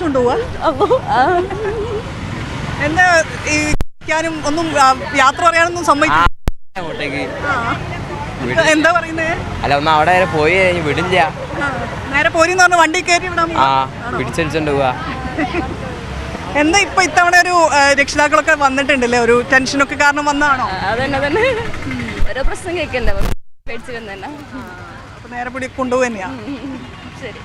കൊണ്ടുപോവാ എന്താ ഒന്നും യാത്ര പറയാനൊന്നും സമ്മതിക്കില്ല. എന്താ പറയുന്നേ? അല്ല ഒന്ന് അവിടെ വരെ പോയി വിടില്ല. നേരെ പോരിന്ന് പറഞ്ഞ വണ്ടി കയറി വിടാൻ പിടിച്ചടിച്ചോണ്ട് പോവാ. എന്താ ഇപ്പൊ ഇത്തവണ ഒരു രക്ഷിതാക്കളൊക്കെ വന്നിട്ടുണ്ടല്ലേ, ഒരു ടെൻഷനൊക്കെ കാരണം വന്നാണോ? അതന്നെ ഓരോ പ്രശ്നം കേൾക്കല്ലേ, പേടിച്ചു തന്നെ. അപ്പൊ നേരെ പിടി കൊണ്ടുപോകുക തന്നെയാ. ശരി.